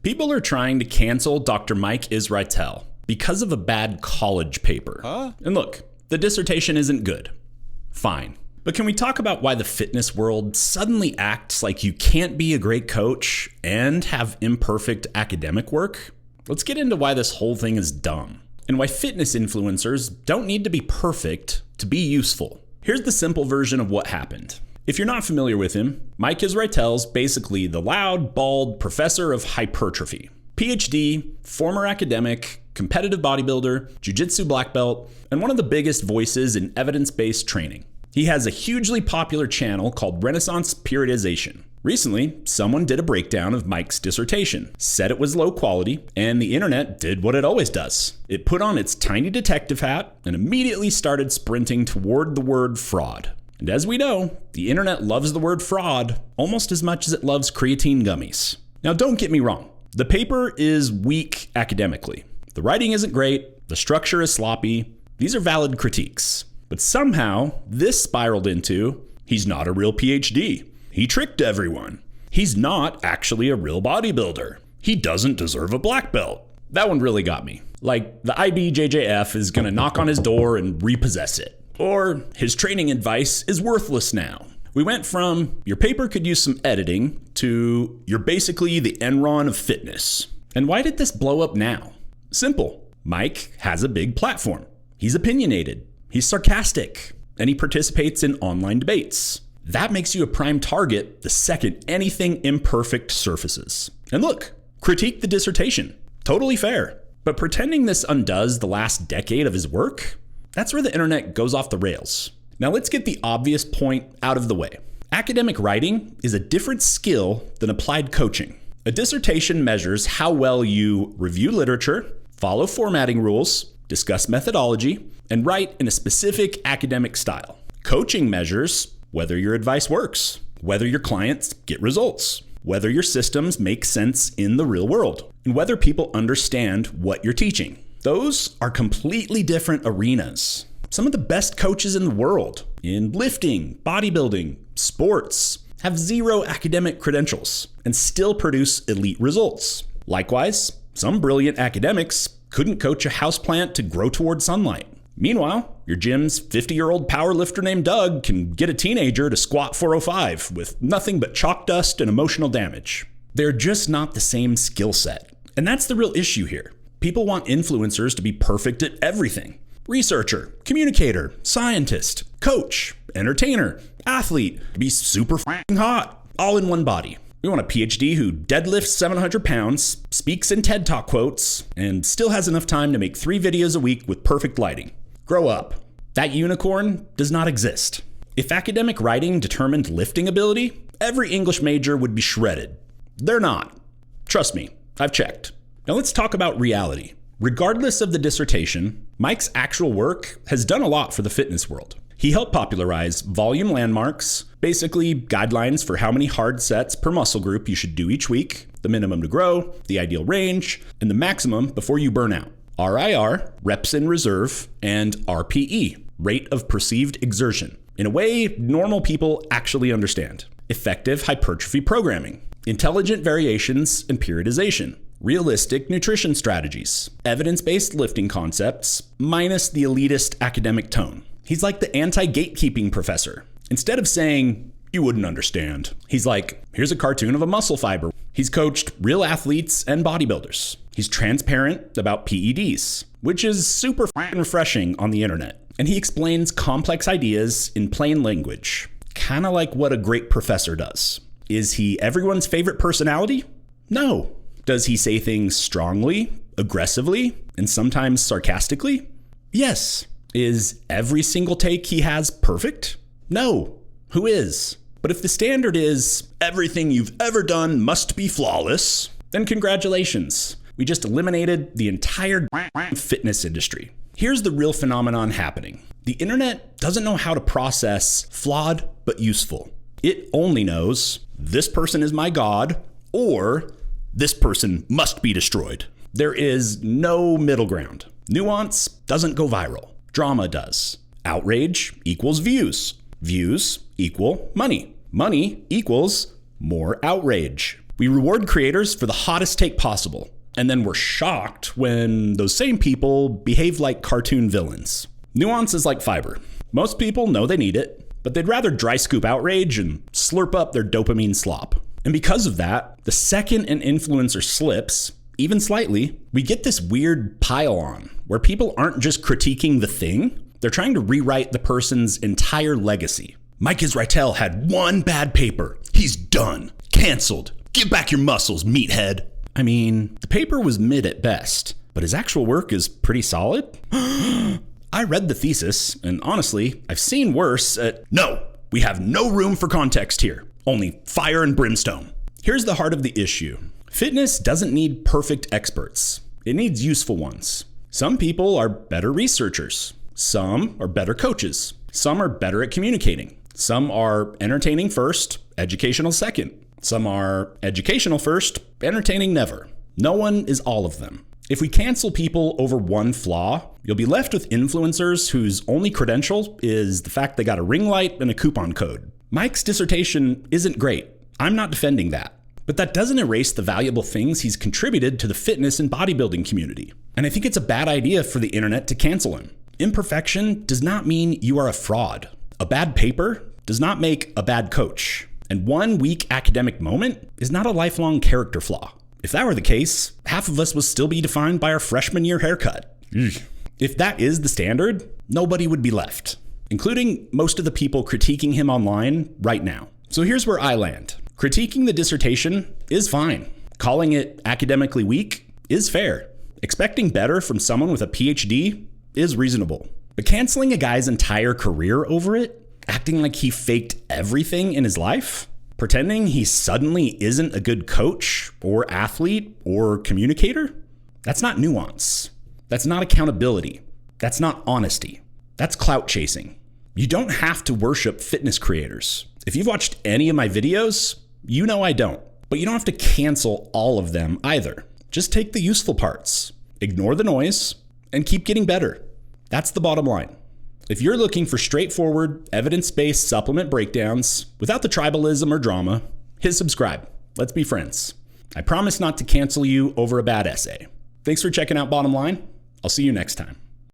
People are trying to cancel Dr. Mike Israetel because of a bad college paper. And look, the dissertation isn't good. Fine. But can we talk about why the fitness world suddenly acts like you can't be a great coach and have imperfect academic work? Let's get into why this whole thing is dumb and why fitness influencers don't need to be perfect to be useful. Here's the simple version of what happened. If you're not familiar with him, Mike Israetel's basically the loud, bald professor of hypertrophy. PhD, former academic, competitive bodybuilder, jiu-jitsu black belt, and one of the biggest voices in evidence-based training. He has a hugely popular channel called Renaissance Periodization. Recently, someone did a breakdown of Mike's dissertation, said it was low quality, and the internet did what it always does. It put on its tiny detective hat and immediately started sprinting toward the word fraud. And as we know, the internet loves the word fraud almost as much as it loves creatine gummies. Now, don't get me wrong. The paper is weak academically. The writing isn't great. The structure is sloppy. These are valid critiques. But somehow, this spiraled into, he's not a real PhD. He tricked everyone. He's not actually a real bodybuilder. He doesn't deserve a black belt. That one really got me. Like, the IBJJF is gonna knock on his door and repossess it. Or his training advice is worthless now. We went from your paper could use some editing to you're basically the Enron of fitness. And why did this blow up now? Simple. Mike has a big platform. He's opinionated. He's sarcastic. And he participates in online debates. That makes you a prime target the second anything imperfect surfaces. And look, critique the dissertation. Totally fair. But pretending this undoes the last decade of his work? That's where the internet goes off the rails. Now let's get the obvious point out of the way. Academic writing is a different skill than applied coaching. A dissertation measures how well you review literature, follow formatting rules, discuss methodology, and write in a specific academic style. Coaching measures whether your advice works, whether your clients get results, whether your systems make sense in the real world, and whether people understand what you're teaching. Those are completely different arenas. Some of the best coaches in the world in lifting, bodybuilding, sports have zero academic credentials and still produce elite results. Likewise, some brilliant academics couldn't coach a houseplant to grow toward sunlight. Meanwhile, your gym's 50-year-old powerlifter named Doug can get a teenager to squat 405 with nothing but chalk dust and emotional damage. They're just not the same skill set. And that's the real issue here. People want influencers to be perfect at everything. Researcher, communicator, scientist, coach, entertainer, athlete, to be super f***ing hot, all in one body. We want a PhD who deadlifts 700 pounds, speaks in TED Talk quotes, and still has enough time to make 3 videos a week with perfect lighting. Grow up. That unicorn does not exist. If academic writing determined lifting ability, every English major would be shredded. They're not. Trust me, I've checked. Now let's talk about reality. Regardless of the dissertation, Mike's actual work has done a lot for the fitness world. He helped popularize volume landmarks, basically guidelines for how many hard sets per muscle group you should do each week, the minimum to grow, the ideal range, and the maximum before you burn out. RIR, reps in reserve, and RPE, rate of perceived exertion, in a way normal people actually understand. Effective hypertrophy programming, intelligent variations and periodization, realistic nutrition strategies, evidence-based lifting concepts, minus the elitist academic tone. He's like the anti-gatekeeping professor. Instead of saying, you wouldn't understand, he's like, here's a cartoon of a muscle fiber. He's coached real athletes and bodybuilders. He's transparent about PEDs, which is super f***ing refreshing on the internet. And he explains complex ideas in plain language, kind of like what a great professor does. Is he everyone's favorite personality? No. Does he say things strongly, aggressively, and sometimes sarcastically? Yes. Is every single take he has perfect? No. Who is? But if the standard is everything you've ever done must be flawless, then congratulations. We just eliminated the entire fitness industry. Here's the real phenomenon happening. The internet doesn't know how to process flawed but useful. It only knows this person is my god or this person must be destroyed. There is no middle ground. Nuance doesn't go viral. Drama does. Outrage equals views. Views equal money. Money equals more outrage. We reward creators for the hottest take possible, and then we're shocked when those same people behave like cartoon villains. Nuance is like fiber. Most people know they need it, but they'd rather dry scoop outrage and slurp up their dopamine slop. And because of that, the second an influencer slips, even slightly, we get this weird pile-on where people aren't just critiquing the thing, they're trying to rewrite the person's entire legacy. Mike Israetel had one bad paper. He's done. Canceled. Give back your muscles, meathead. I mean, the paper was mid at best, but his actual work is pretty solid. I read the thesis, and honestly, I've seen worse at... No, we have no room for context here. Only fire and brimstone. Here's the heart of the issue. Fitness doesn't need perfect experts. It needs useful ones. Some people are better researchers. Some are better coaches. Some are better at communicating. Some are entertaining first, educational second. Some are educational first, entertaining never. No one is all of them. If we cancel people over one flaw, you'll be left with influencers whose only credential is the fact they got a ring light and a coupon code. Mike's dissertation isn't great. I'm not defending that. But that doesn't erase the valuable things he's contributed to the fitness and bodybuilding community. And I think it's a bad idea for the internet to cancel him. Imperfection does not mean you are a fraud. A bad paper does not make a bad coach. And one weak academic moment is not a lifelong character flaw. If that were the case, half of us would still be defined by our freshman year haircut. If that is the standard, nobody would be left, including most of the people critiquing him online right now. So here's where I land. Critiquing the dissertation is fine. Calling it academically weak is fair. Expecting better from someone with a PhD is reasonable. But canceling a guy's entire career over it, acting like he faked everything in his life, pretending he suddenly isn't a good coach or athlete or communicator, that's not nuance. That's not accountability. That's not honesty. That's clout chasing. You don't have to worship fitness creators. If you've watched any of my videos, you know I don't. But you don't have to cancel all of them either. Just take the useful parts, ignore the noise, and keep getting better. That's the bottom line. If you're looking for straightforward, evidence-based supplement breakdowns without the tribalism or drama, hit subscribe. Let's be friends. I promise not to cancel you over a bad essay. Thanks for checking out Bottom Line. I'll see you next time.